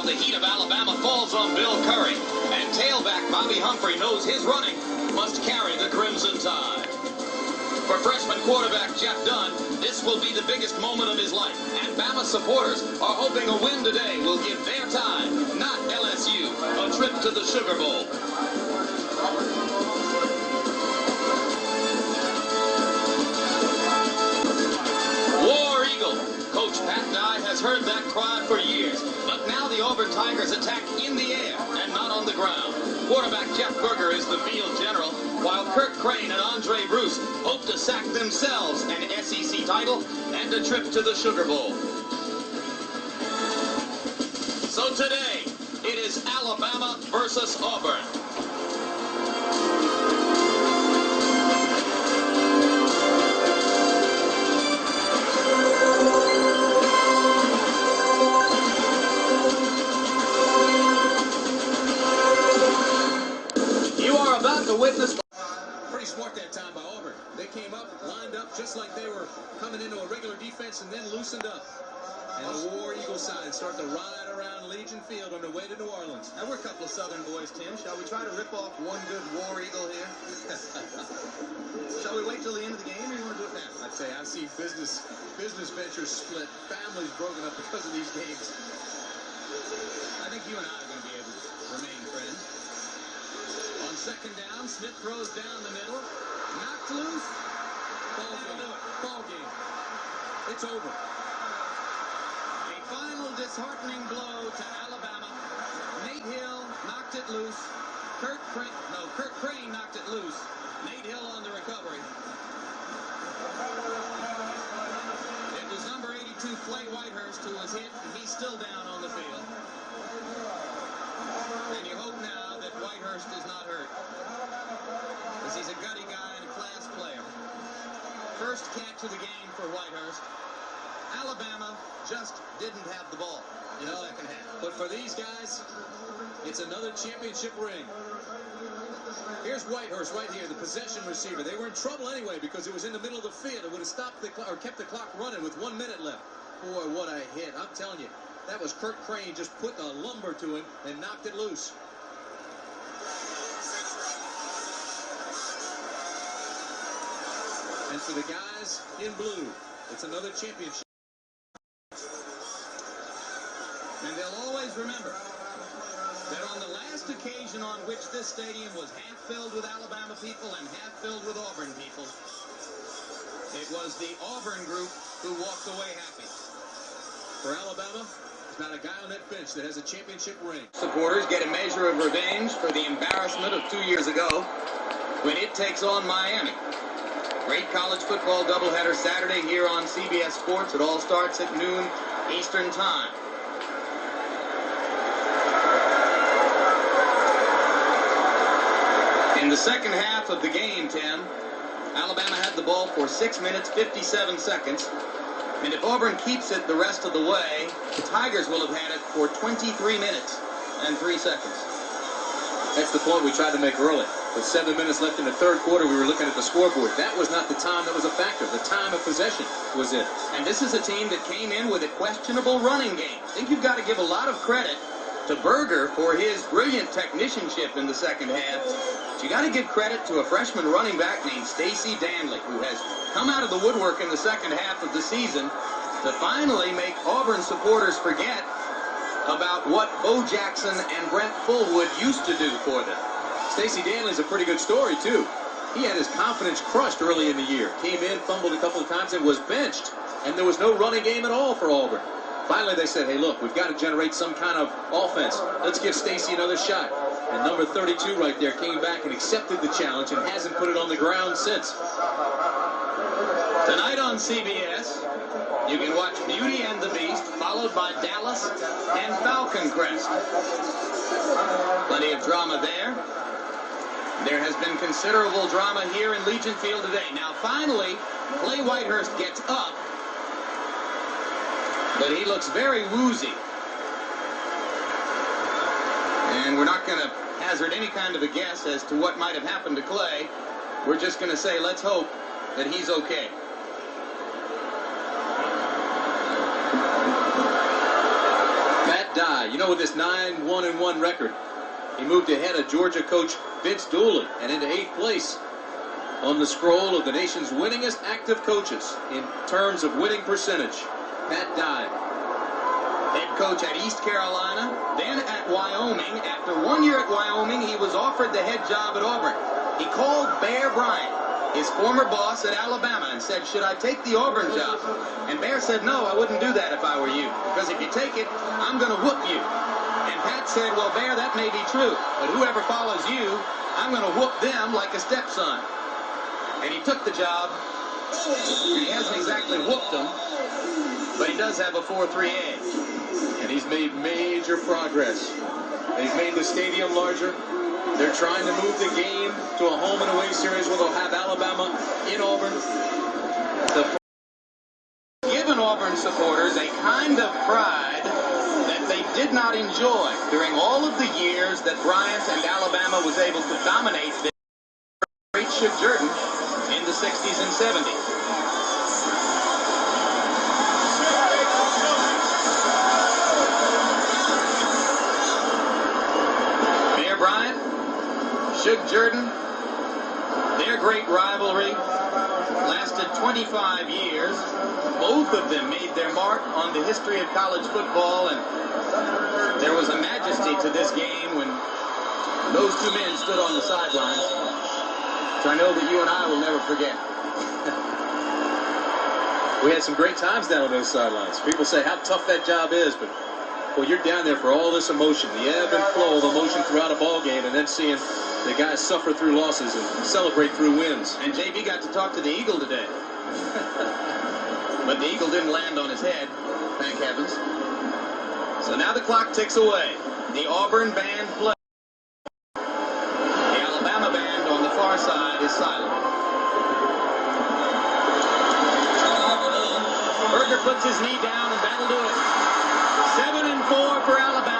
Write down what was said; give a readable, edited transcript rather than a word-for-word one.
the heat of Alabama falls on Bill Curry, and tailback Bobby Humphrey knows his running must carry the Crimson Tide. For freshman quarterback Jeff Dunn, this will be the biggest moment of his life, and Bama supporters are hoping a win today will give their Tide, not LSU, a trip to the Sugar Bowl. War Eagle. Coach Pat Dye has heard that cry for years, but now the Auburn Tigers attack in the air and not on the ground. Quarterback Jeff Berger is the field general, while Kurt Crain and Andre Bruce hope to sack themselves an SEC title and a trip to the Sugar Bowl. So today, it is Alabama versus Auburn. To witness. Pretty smart that time by Auburn. They came up, lined up just like they were coming into a regular defense and then loosened up. And the War Eagle signs start to ride around Legion Field on their way to New Orleans. Now, we're a couple of Southern boys, Tim. Shall we try to rip off one good War Eagle here? Shall we wait till the end of the game, or you want to do it now? I'd say I see business ventures split, families broken up because of these games. I think you and I are going to be able to remain friends. On second down, Smith throws down the middle. Knocked loose. Ball game. It's over. A final disheartening blow to Alabama. Nate Hill knocked it Loose. Kurt Crain knocked it loose. Nate Hill on the recovery. It was number 82, Clay Whitehurst, who was hit, and he's still down on the field. And you hope now that Whitehurst is not hurt, because he's a gutty guy and a class player. First catch of the game for Whitehurst. Alabama just didn't have the ball in the second half. But for these guys, it's another championship ring. Here's Whitehurst right here, the possession receiver. They were in trouble anyway because it was in the middle of the field. It would have stopped the clock or kept the clock running with 1 minute left. Boy, what a hit. I'm telling you, that was Kurt Crain just putting a lumber to him and knocked it loose. And for the guys in blue, it's another championship. And they'll always remember that on the last occasion on which this stadium was half filled with Alabama people and half filled with Auburn people, it was the Auburn group who walked away happy. For Alabama, there's not a guy on that bench that has a championship ring. Supporters get a measure of revenge for the embarrassment of 2 years ago when it takes on Miami. Great college football doubleheader Saturday here on CBS Sports. It all starts at noon Eastern Time. In the second half of the game, Tim, Alabama had the ball for 6 minutes, 57 seconds. And if Auburn keeps it the rest of the way, the Tigers will have had it for 23 minutes and 3 seconds. That's the point we tried to make early. With 7 minutes left in the third quarter, we were looking at the scoreboard. That was not the time that was a factor. The time of possession was it. And this is a team that came in with a questionable running game. I think you've got to give a lot of credit to Berger for his brilliant technicianship in the second half. But you got to give credit to a freshman running back named Stacy Danley, who has come out of the woodwork in the second half of the season to finally make Auburn supporters forget about what Bo Jackson and Brent Fullwood used to do for them. Stacy Danley's a pretty good story, too. He had his confidence crushed early in the year. Came in, fumbled a couple of times, and was benched. And there was no running game at all for Auburn. Finally, they said, hey, look, we've got to generate some kind of offense. Let's give Stacy another shot. And number 32 right there came back and accepted the challenge and hasn't put it on the ground since. Tonight on CBS, you can watch Beauty and the Beast, followed by Dallas and Falcon Crest. Plenty of drama there. There has been considerable drama here in Legion Field today. Now, finally, Clay Whitehurst gets up, but he looks very woozy. And we're not going to hazard any kind of a guess as to what might have happened to Clay. We're just going to say, let's hope that he's okay. Pat Dye. You know, with this 9-1-1 record, he moved ahead of Georgia coach Vince Dooley and into 8th place on the scroll of the nation's winningest active coaches in terms of winning percentage. Pat Dye. Head coach at East Carolina, then at Wyoming. After 1 year at Wyoming, he was offered the head job at Auburn. He called Bear Bryant, his former boss at Alabama, and said, should I take the Auburn job? And Bear said, no, I wouldn't do that if I were you, because if you take it, I'm going to whoop you. And Pat said, well, Bear, that may be true, but whoever follows you, I'm going to whoop them like a stepson. And he took the job, and he hasn't exactly whooped them, but he does have a 4.3 edge. And he's made major progress. They've made the stadium larger. They're trying to move the game to a home and away series where they'll have Alabama in Auburn. Given Auburn supporters a kind of pride that they did not enjoy during all of the years that Bryant and Alabama was able to dominate the great Shug Jordan in the 60s and 70s. Bear Bryant, Shug Jordan, their great rivalry lasted 25 years. Both of them made their mark on the history of college football, and there was a majesty to this game when those two men stood on the sidelines, which I know that you and I will never forget. We had some great times down on those sidelines. People say how tough that job is, but well, you're down there for all this emotion, the ebb and flow of emotion throughout a ball game, and then seeing the guys suffer through losses and celebrate through wins. And JB got to talk to the Eagle today. But the Eagle didn't land on his head, thank heavens. So now the clock ticks away. The Auburn band plays. The Alabama band on the far side is silent. Berger puts his knee down, and that'll do it. 7-4 for Alabama.